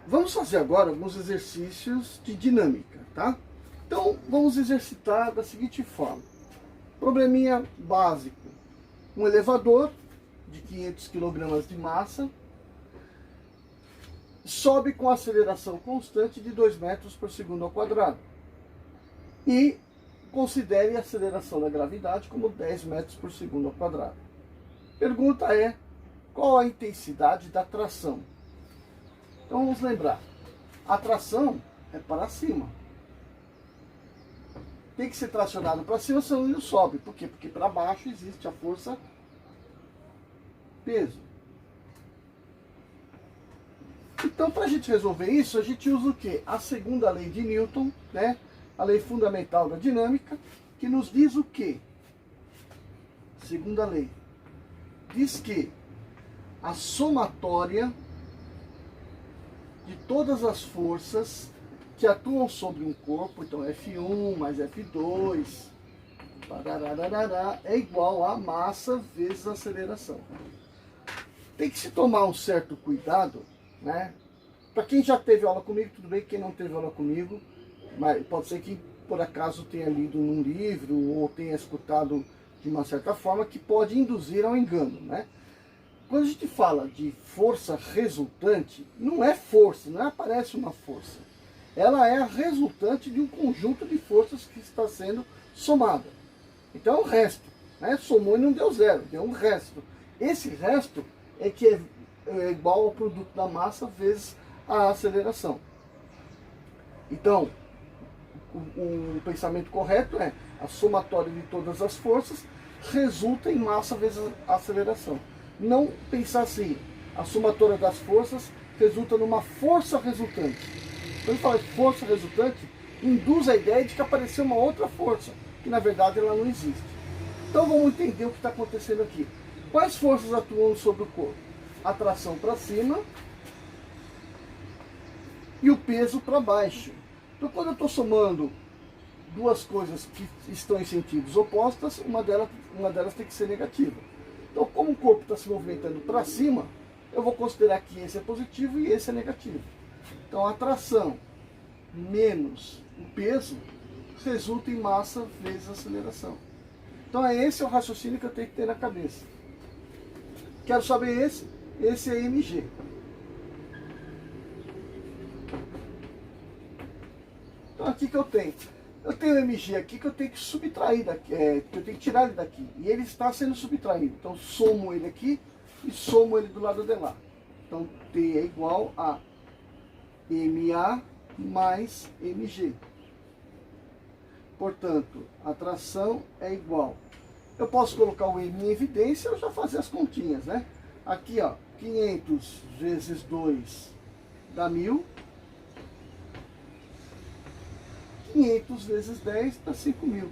Vamos fazer agora alguns exercícios de dinâmica, tá? Então, vamos exercitar da seguinte forma. Probleminha básico. Um elevador de 500 kg de massa sobe com aceleração constante de 2 metros por segundo ao quadrado. E considere a aceleração da gravidade como 10 metros por segundo ao quadrado. Pergunta é, qual a intensidade da tração? Então vamos lembrar, a tração é para cima. Tem que ser tracionado para cima, senão ele não sobe. Por quê? Porque para baixo existe a força peso. Então, para a gente resolver isso, a gente usa o quê? A segunda lei de Newton, né? A lei fundamental da dinâmica, que nos diz o quê? Segunda lei. Diz que a somatória de todas as forças que atuam sobre um corpo, então F1 mais F2, é igual a massa vezes a aceleração. Tem que se tomar um certo cuidado, né? Para quem já teve aula comigo, tudo bem, quem não teve aula comigo, mas pode ser que por acaso tenha lido num livro ou tenha escutado de uma certa forma que pode induzir ao engano, né? Quando a gente fala de força resultante, não é força, não aparece uma força. Ela é a resultante de um conjunto de forças que está sendo somada. Então é um resto, né? Somou e não deu zero, deu um resto. Esse resto é que é igual ao produto da massa vezes a aceleração. Então, o pensamento correto é a somatória de todas as forças resulta em massa vezes a aceleração. Não pensar assim, a somatória das forças resulta numa força resultante. Quando fala de força resultante, induz a ideia de que apareceu uma outra força, que na verdade ela não existe. Então vamos entender o que está acontecendo aqui. Quais forças atuam sobre o corpo? A tração para cima e o peso para baixo. Então quando eu estou somando duas coisas que estão em sentidos opostos, uma delas tem que ser negativa. Então, como o corpo está se movimentando para cima, eu vou considerar que esse é positivo e esse é negativo. Então, a tração menos o peso resulta em massa vezes aceleração. Então, esse é o raciocínio que eu tenho que ter na cabeça. Quero saber esse é mg. Então, aqui que eu tenho. Eu tenho o mg aqui que eu tenho que subtrair daqui, que eu tenho que tirar ele daqui. E ele está sendo subtraído. Então somo ele aqui e somo ele do lado de lá. Então T é igual a MA mais mg. Portanto, a tração é igual. Eu posso colocar o M em evidência ou já fazer as continhas, né? Aqui, ó, 500 vezes 2 dá 1000. 500 vezes 10 dá 5.000.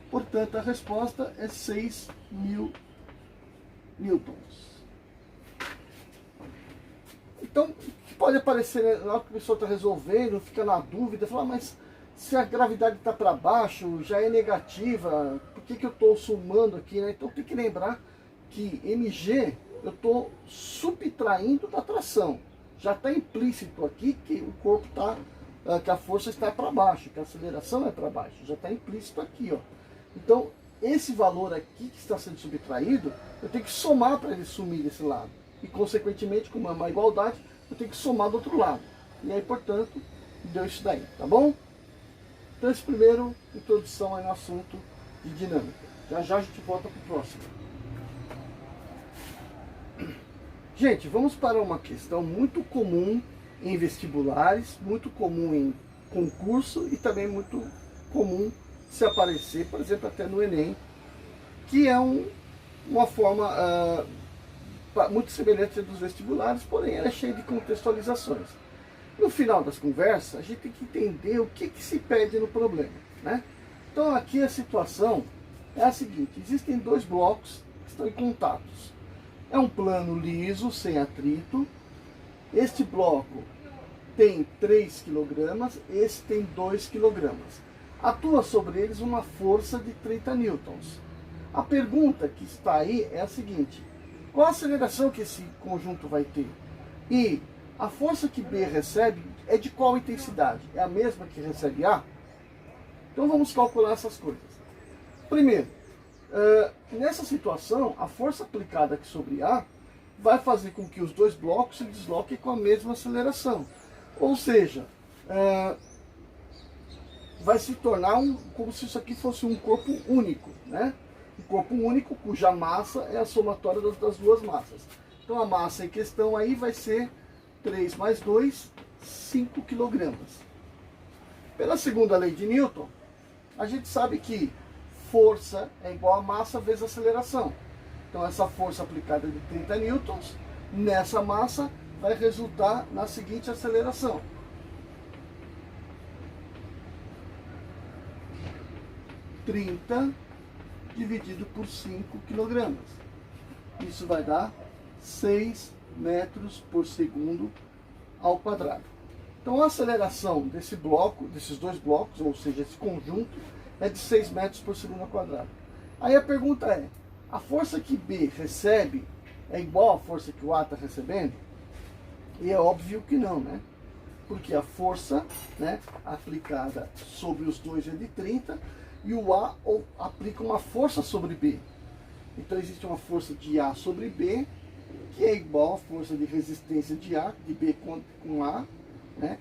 Portanto, a resposta é 6.000 newtons. Então, pode aparecer, na hora que a pessoa está resolvendo, fica na dúvida, fala, mas se a gravidade está para baixo, já é negativa, por que eu estou somando aqui, né? Então tem que lembrar que mg eu estou subtraindo da tração. Já está implícito aqui que o corpo está, que a força está para baixo, que a aceleração é para baixo. Já está implícito aqui, ó. Então, esse valor aqui que está sendo subtraído, eu tenho que somar para ele sumir desse lado. E, consequentemente, como é uma igualdade, eu tenho que somar do outro lado. E aí, portanto, deu isso daí, tá bom? Então, esse primeiro introdução aí no assunto de dinâmica. Já já a gente volta para o próximo. Gente, vamos para uma questão muito comum em vestibulares, muito comum em concurso e também muito comum se aparecer, por exemplo, até no Enem, que é uma forma muito semelhante à dos vestibulares, porém ela é cheia de contextualizações. No final das conversas, a gente tem que entender o que se pede no problema, né? Então aqui a situação é a seguinte, existem dois blocos que estão em contatos. É um plano liso, sem atrito. Este bloco tem 3 kg, esse tem 2 kg. Atua sobre eles uma força de 30 newtons. A pergunta que está aí é a seguinte: qual a aceleração que esse conjunto vai ter? E a força que B recebe é de qual intensidade? É a mesma que recebe A? Então vamos calcular essas coisas. Primeiro, nessa situação, a força aplicada aqui sobre A vai fazer com que os dois blocos se desloquem com a mesma aceleração. Ou seja, vai se tornar como se isso aqui fosse um corpo único, né? Um corpo único cuja massa é a somatória das duas massas. Então a massa em questão aí vai ser 3 mais 2, 5 kg. Pela segunda lei de Newton, a gente sabe que força é igual a massa vezes aceleração. Então essa força aplicada de 30 newtons nessa massa vai resultar na seguinte aceleração. Dividido por 5 kg. Isso vai dar 6 metros por segundo ao quadrado. Então a aceleração desse bloco, desses dois blocos, ou seja, esse conjunto, é de 6 metros por segundo ao quadrado. Aí a pergunta é, a força que B recebe é igual à força que o A está recebendo? E é óbvio que não, né? Porque a força, né, aplicada sobre os dois é de 30, e o A aplica uma força sobre B. Então existe uma força de A sobre B, que é igual à força de resistência de A, de B com A, né?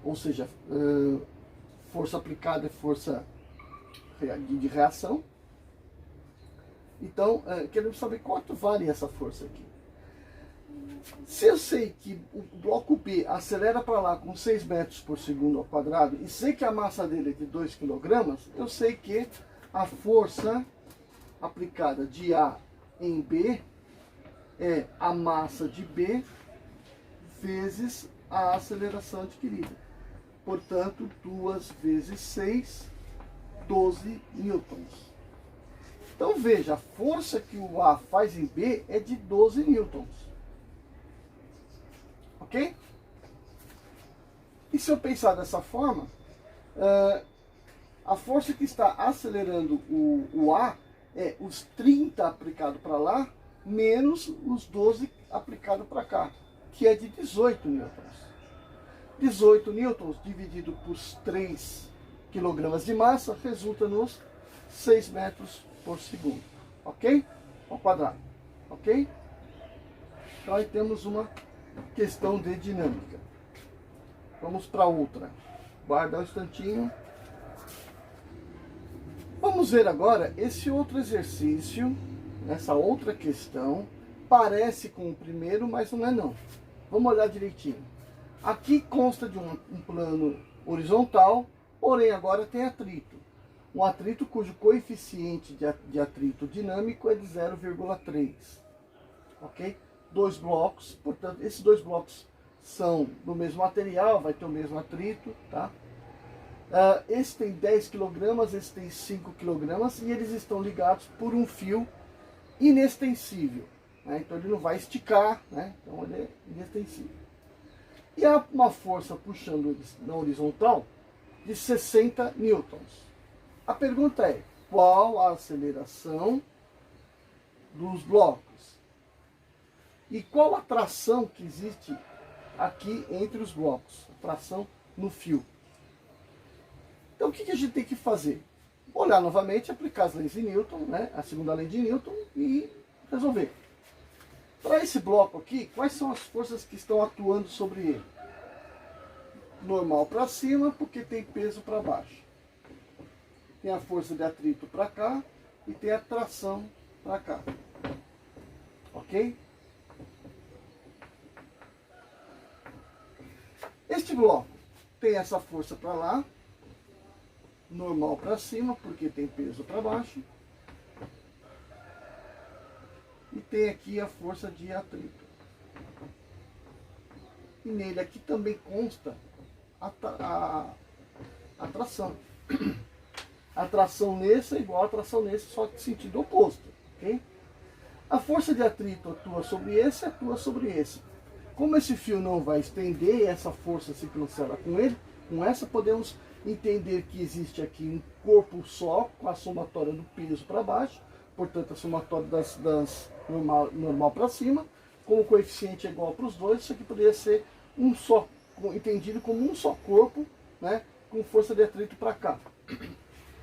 Ou seja, força aplicada é força de reação. Então, queremos saber quanto vale essa força aqui. Se eu sei que o bloco B acelera para lá com 6 metros por segundo ao quadrado e sei que a massa dele é de 2 kg, eu sei que a força aplicada de A em B é a massa de B vezes a aceleração adquirida. Portanto, 2 vezes 6, 12 newtons. Então veja, a força que o A faz em B é de 12 newtons. Ok? E se eu pensar dessa forma, a força que está acelerando o A é os 30 aplicado para lá, menos os 12 aplicado para cá, que é de 18 newtons. 18 newtons dividido por 3 kg de massa resulta nos 6 metros por segundo. Ok? Ao quadrado. Ok? Então aí temos uma questão de dinâmica. Vamos para outra. Guarda um instantinho. Vamos ver agora esse outro exercício, essa outra questão. Parece com o primeiro, mas não é não. Vamos olhar direitinho. Aqui consta de um plano horizontal, porém agora tem atrito. Um atrito cujo coeficiente de atrito dinâmico é de 0,3. Ok? Dois blocos, portanto, esses dois blocos são do mesmo material, vai ter o mesmo atrito, tá? Esse tem 10 kg, esse tem 5 kg, e eles estão ligados por um fio inextensível, né? Então ele não vai esticar, né? Então ele é inextensível. E há uma força puxando eles na horizontal de 60 newtons. A pergunta é, qual a aceleração dos blocos? E qual a tração que existe aqui entre os blocos? A tração no fio. Então o que a gente tem que fazer? Olhar novamente, aplicar as leis de Newton, né? A segunda lei de Newton e resolver. Para esse bloco aqui, quais são as forças que estão atuando sobre ele? Normal para cima, porque tem peso para baixo. Tem a força de atrito para cá e tem a tração para cá. Ok? Este bloco tem essa força para lá, normal para cima, porque tem peso para baixo. E tem aqui a força de atrito. E nele aqui também consta a tração. A tração nesse é igual a tração nesse, só que sentido oposto. Okay? A força de atrito atua sobre esse, atua sobre esse. Como esse fio não vai estender, essa força se cancela com ele, com essa podemos entender que existe aqui um corpo só, com a somatória do peso para baixo, portanto a somatória das normal para cima, como o coeficiente é igual para os dois, isso aqui poderia ser um só, entendido como um só corpo, né, com força de atrito para cá.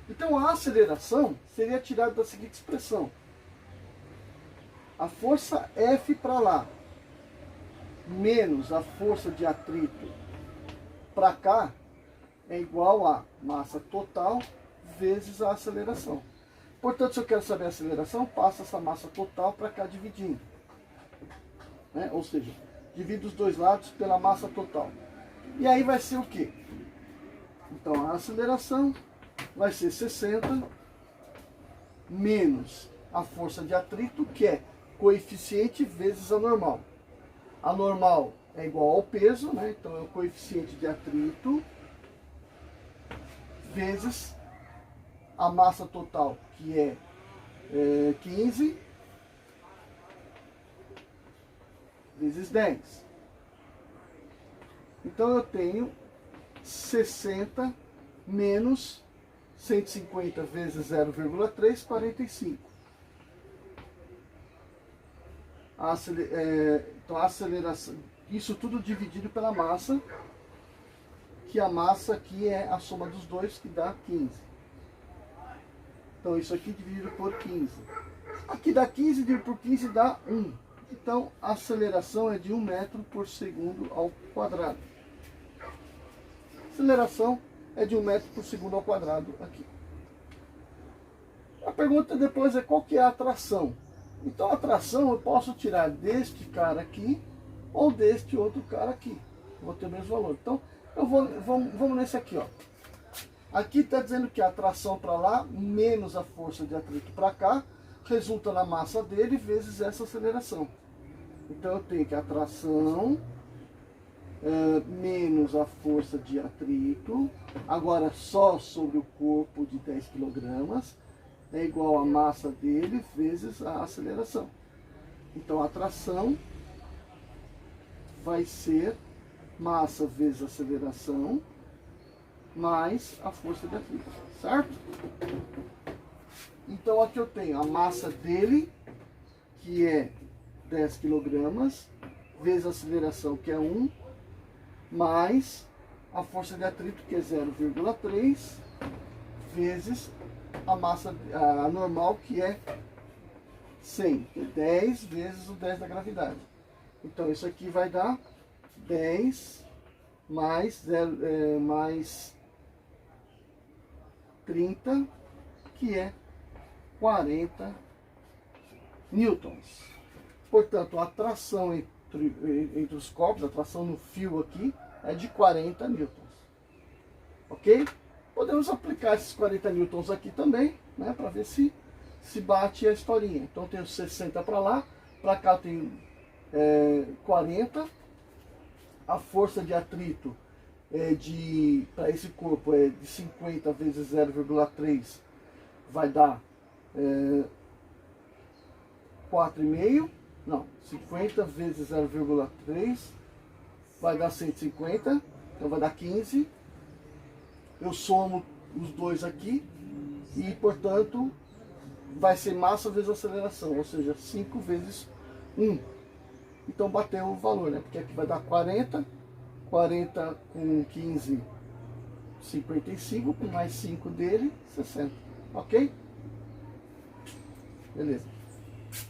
Então a aceleração seria tirada da seguinte expressão: a força F para lá menos a força de atrito para cá é igual a massa total vezes a aceleração. Portanto, se eu quero saber a aceleração, passo essa massa total para cá dividindo. Né? Ou seja, divido os dois lados pela massa total. E aí vai ser o quê? Então a aceleração vai ser 60 menos a força de atrito, que é coeficiente vezes a normal. A normal é igual ao peso, né? Então é o coeficiente de atrito vezes a massa total, que é 15 vezes 10. Então eu tenho 60 menos 150 vezes 0,3, 45. Então a aceleração, isso tudo dividido pela massa, que a massa aqui é a soma dos dois, que dá 15. Então isso aqui dividido por 15. Aqui dá 15, dividido por 15 dá 1. Então a aceleração é de 1 metro por segundo ao quadrado. A aceleração é de 1 metro por segundo ao quadrado aqui. A pergunta depois é qual que é a atração. Então a tração eu posso tirar deste cara aqui ou deste outro cara aqui. Vou ter o mesmo valor. Então vamos nesse aqui, ó. Aqui está dizendo que a tração para lá menos a força de atrito para cá resulta na massa dele vezes essa aceleração. Então eu tenho que a tração menos a força de atrito, agora só sobre o corpo de 10 kg, é igual a massa dele vezes a aceleração. Então a tração vai ser massa vezes aceleração mais a força de atrito, certo? Então aqui eu tenho a massa dele, que é 10 kg, vezes a aceleração, que é 1, mais a força de atrito, que é 0,3, vezes a massa a normal, que é 100, 10 vezes o 10 da gravidade. Então isso aqui vai dar 10 mais 30, que é 40 newtons. Portanto, a tração entre os corpos, a tração no fio aqui, é de 40 newtons. Ok? Podemos aplicar esses 40 newtons aqui também, né, para ver se bate a historinha. Então eu tenho 60 para cá eu tenho 40. A força de atrito para esse corpo é de 50 vezes 0,3, vai dar 4,5. Não, 50 vezes 0,3 vai dar 150, então vai dar 15. Eu somo os dois aqui e, portanto, vai ser massa vezes aceleração, ou seja, 5 vezes 1. Então bateu o valor, né? Porque aqui vai dar 40, 40 com 15, 55, com mais 5 dele, 60. Ok? Beleza.